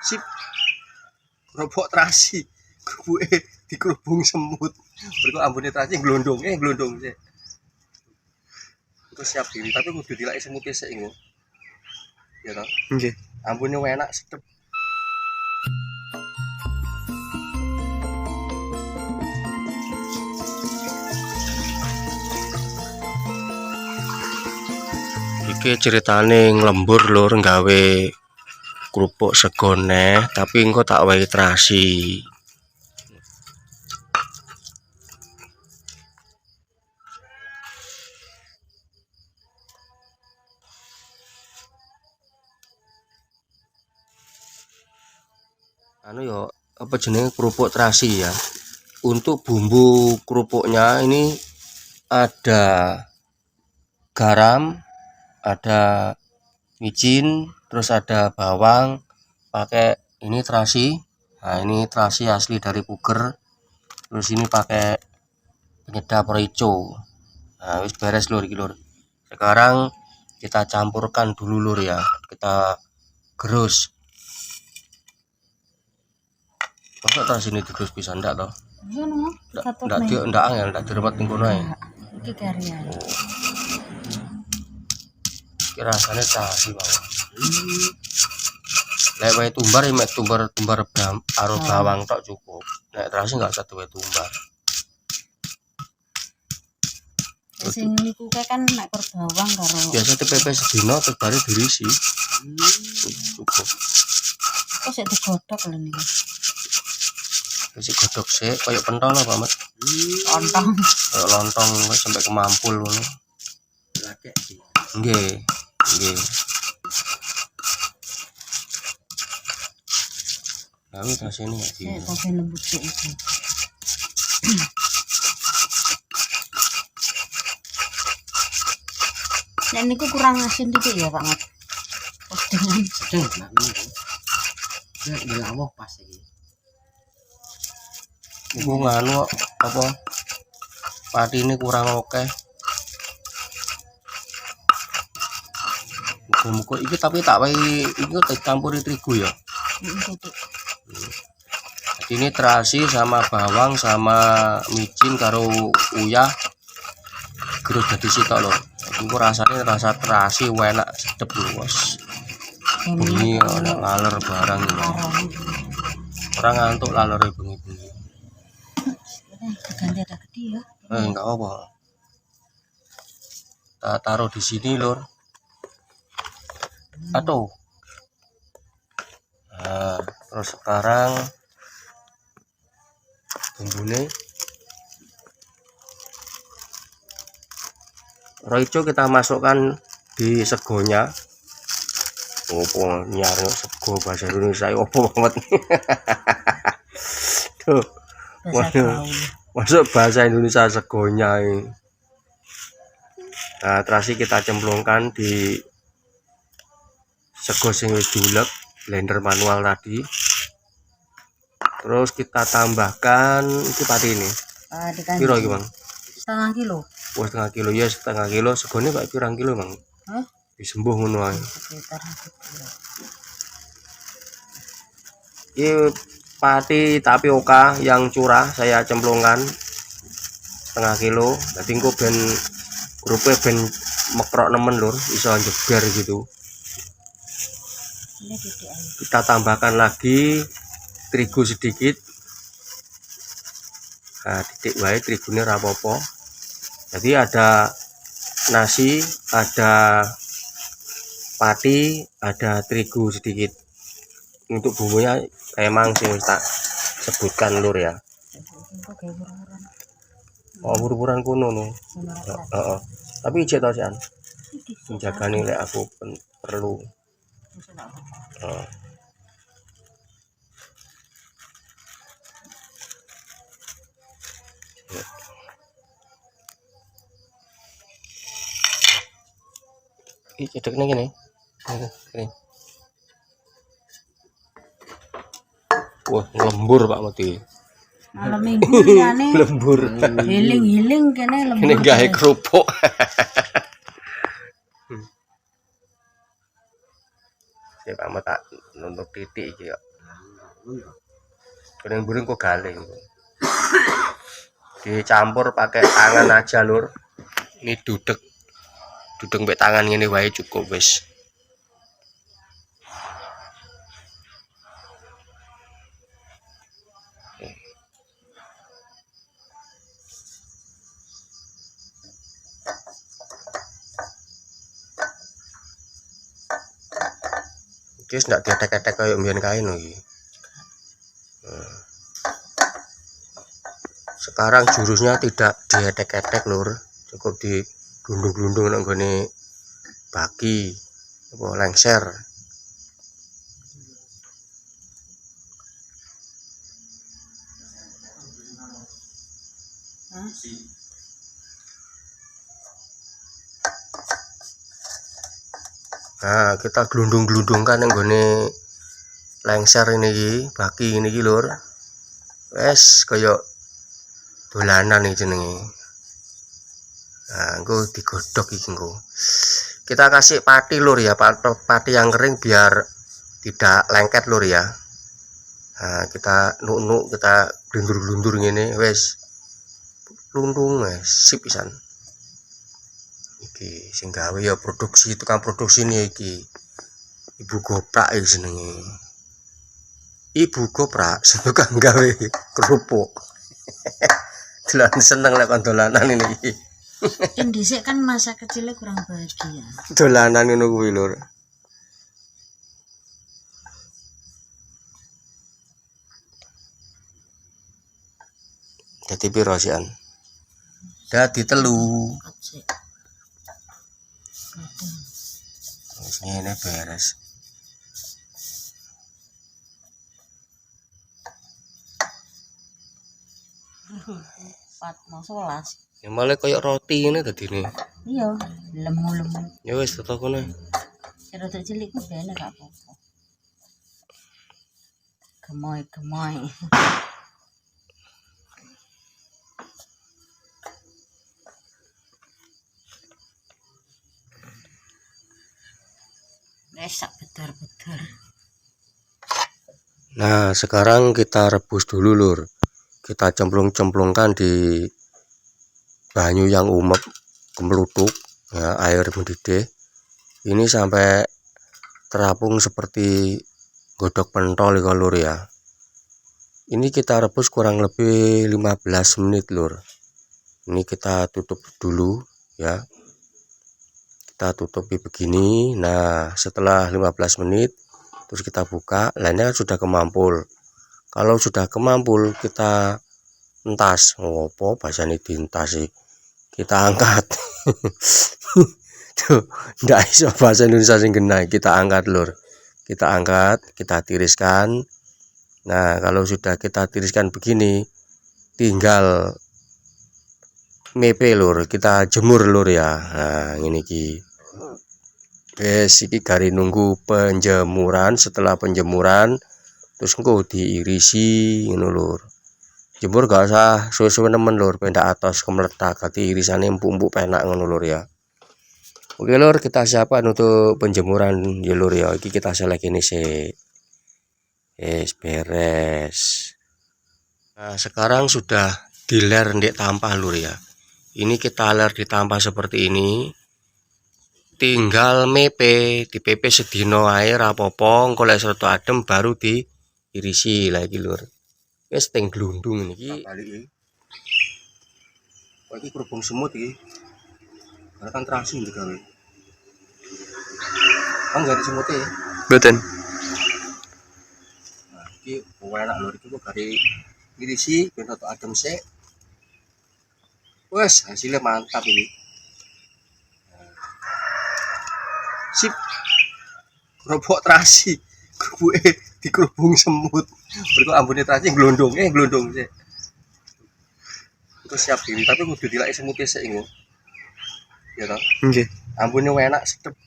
Sip. Kerupuk terasi. Kerupuke dikerubung semut. Berku ambune terasi glondong sih. Itu siap diri, tapi kudu dilaki semutnya sik engko. Ya toh? Nggih. Ambune enak sedep. Iki ceritane nglembur lur nggawe kerupuk segone, tapi engko tak wae terasi. Anu yo apa jenenge kerupuk terasi ya. Untuk bumbu kerupuknya ini ada garam, ada micin, terus ada bawang, pakai ini terasi. Nah, ini terasi asli dari Puger. Terus ini pakai penyedap Roico. Nah, wis beres lur iki lur. Sekarang kita campurkan dulu lur ya. Kita gerus. Masa terasi ini digerus pisan ndak toh? Ndak angel, ndak diremet ning kono ae. Iki karian. Iki rasane terasi bawang. Lek wae tumbar mek tumbar karo bawang tok cukup. Nek terasi enggak usah duwe tumbar. Sing niku kan nek bawang karo biasa TPP sedina tebare dirisi. Cukup. Kok sik digodhog lho niki. Wis godhog sik koyo pentol apa, Mas? Lontong. Koyo lontong sampai kemampul ngono. Lakek sih. Nggih, nggih. Lalu tas ini ya sih. Kopi lembut sih itu. Nah, niku kurang asin dikit ya, Pak Mat. Sedeng lah niku. Nek dilawuh pas iki. Iku nganu apa? Pati ini kurang oke. Muga-muga iki tapi tak wae iki dicampuri terigu ya. Jadi ini terasi sama bawang sama micin karo uyah gerus dadi sitok lho. Iku rasane rasa terasi enak sedep lho, Bos. Bengi ana laler barang iki. Ora ngantuk lalere bengi-bengi. Ganti ada gede ya. Enggak apa. Kita taruh di sini, lur. Aduh. Nah, terus sekarang bumbune Roico kita masukkan di segonya. Opo nyarno sego bahasa Indonesia opo banget. Tuh. Masuk bahasa Indonesia segonya ini. Nah, terasi kita cemplungkan di sego sing wis diulek, blender manual tadi. Terus kita tambahkan iki pati ini. Piro iki, Bang? Setengah kilo. Oh, setengah kilo ya, setengah kilo. Segone Pak pirang kilo, Bang? Hah? Disembuh ngono ae. Sekitar Ini pati tapioka yang curah saya cemplungkan setengah kilo. Jadi engko ben kerupuk ben mekrok nemen lur, iso jeber gitu. Kita tambahkan lagi terigu sedikit. Nah, titik wae trigune ora apa-apa. Jadi ada nasi, ada pati, ada terigu sedikit. Untuk bumbunya emang sih tak sebutkan lur ya. Oh, buru-buran kuno no. Tapi ijek to sian. Menjagani lek aku perlu. Iki cedekne kene. Kene. Wah, lembur Pak Mati. malam minggu liyane Lembur. heling-heling kene lembur. Ini gawe kerupuk. Saya tak nuntuk titik iki ya. Guring-guring kok galing. Dicampur pakai tangan aja lur. Ini dudek mbek tangan ngene wae cukup wis. Wis ndak dietek-etek kayak mbiyen kae no iki. Sekarang jurusnya tidak dietek-etek lur, cukup diglundung-glundung nang gone baki apa lengser. Nah, kita glundung-glundungkan yang gone lengser ini iki, baki ini iki lur. Wes kaya dolanan iki jenenge. Nah, engko digodhog iki engko. Kita kasih pati lur ya, pati yang kering biar tidak lengket lur ya. Nah, kita nuk-nuk, kita glundur-glundur ngene wes. Lundung wes, sip pisan. Iki sing gawe ya produksi, tukang produksi nih iki Ibu Goprak iki jenenge. Ibu Goprak tukang gawe kerupuk. Dolan seneng lek dolanan ini iki. Dhisik kan masa kecilnya kurang bahagia. Dolanan ngono kuwi lur. Dadi piro sian? Dadi 3. Wis ngene beres. Mau 11. Ya malah koyo roti ngene dadine. Iya, lemu-lemu. Ya wis tetep kono. Rada cilik ku bene gak apa-apa. Gemoy-gemoy. Sak bedar-bedar. Nah, sekarang kita rebus dulu lur. Kita cemplung-cemplungkan di banyu yang umep, kemelutuk, ya, air mendidih. Ini sampai terapung seperti godok pentol ya lur ya. Ini kita rebus kurang lebih 15 menit lur. Ini kita tutup dulu ya. Kita tutupi begini. Nah, setelah 15 menit terus kita buka, lainnya sudah kemampul. Kalau sudah kemampul kita entas. Ngopo bahasane dientas sih. Kita angkat. Tuh, ndak iso bahasa Indonesia sing genah. Kita angkat lur. Kita angkat, kita tiriskan. Nah, kalau sudah kita tiriskan begini, tinggal mepe lur, kita jemur lur ya. Nah, ini ki. Wes iki gari nunggu penjemuran. Setelah penjemuran terus engko diirisi ngono lur. Jemur gak usah suwe-suwe nemen lur, pendak atos kemeletak, dadi irisane empuk-empuk penak ngono lur ya. Oke lur, kita siapkan untuk penjemuran ya lur ya. Iki kita selek ini sih. Beres. Nah, sekarang sudah diler ndek tampah lur ya. Ini kita ler di tampah seperti ini. Tinggal mepe, di pepe sedino air apa-apa, engko lek rada adem baru diirisi lagi lur. Wis teng glundung niki. Baliki. Kok iki kerupuk semut iki. Karena kan terasi digawe. Enggak ada semutnya ya? Mboten. Nah, iki enak lur iki kok gari ngirisi ben rada adem sik. Wes, hasilnya mantap ini. Sip. Kerupuk terasi. Kerupuke dikerubung semut. Berikut ambune terasi glondong sih. Itu siap diri, tapi kudu dilaki semutnya sik engko. Ya toh? Nggih. Ambune enak sedep.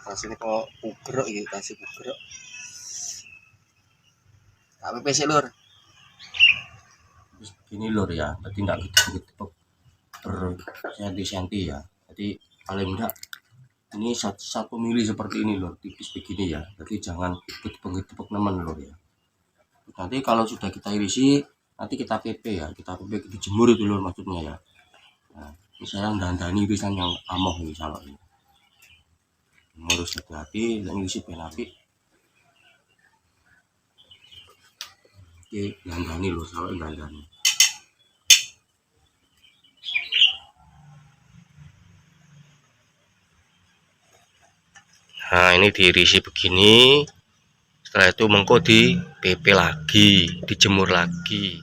Rasane kok ugrek iki, kasih ugrek. Tak pepe sik lur. Terus begini lur ya, tadi enggak gitu-gitu per senti-senti ya. Jadi paling enggak Ini 1 mili seperti ini lor, tipis begini ya. Jadi jangan tepuk nemen lor ya. Nanti kalau sudah kita irisi, nanti kita PP ya, kita PP dijemur itu lor maksudnya ya. Nah, misalnya dandani irisan yang amoh nih kalau ini. Harus hati-hati dan irisi ben apik. Oke, dandani lor, kalau dandani. Nah, ini diirisi begini. Setelah itu mengko di PP lagi, dijemur lagi.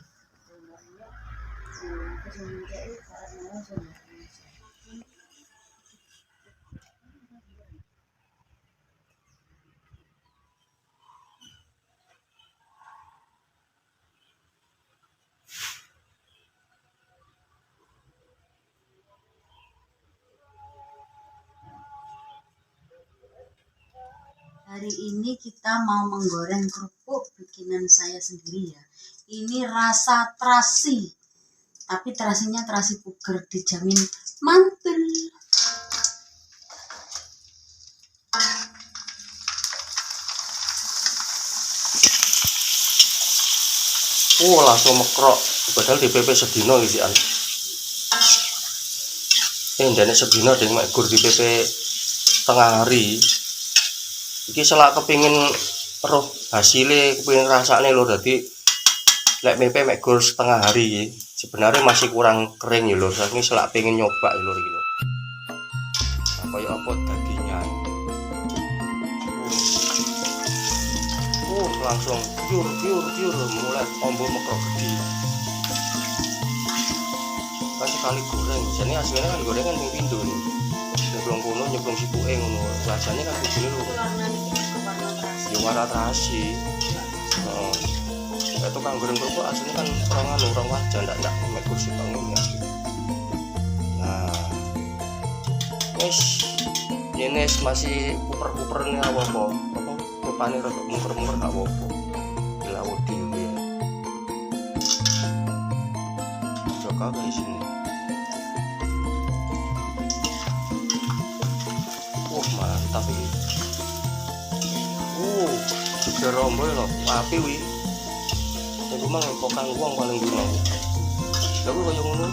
Hari ini kita mau menggoreng kerupuk bikinan saya sendiri ya. Ini rasa terasi, tapi terasinya terasi puger, dijamin mantul. Langsung mekrok, padahal di PP sedino isian. Ndane sedino ding mek gur di PP setengah hari. Iki selak kepingin roh hasilnya, kepingin rasanya lho, dadi lek PP mek gur setengah hari sebenarnya masih kurang kering ya lho. Saking selak pengen nyoba ya lho iki lho. Kaya apa dagingnya. Langsung pure mulai ombo mekrok gede. Kan sekali goreng, jadi hasilnya kan gorengan ping pindho nih. Nyeblong kono nyeblong sipuke ngono. Rasane kan bujune lho. Ya warna terasi. Heeh. Kayak tukang goreng kerupuk aslinya kan orang wajan ndak mek kursi bangun ya. Nah. Ini masih kuper-kuper nih apa-apa. Rupane rada mungker-mungker gak apa-apa. Dilaut dhewe ya. Coba kayak sini. Mantap ini. Juga rombol loh, api wi. Aku mah ngepokang uang paling dulu. Lalu kayak ngono.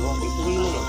Wah, itu ini loh.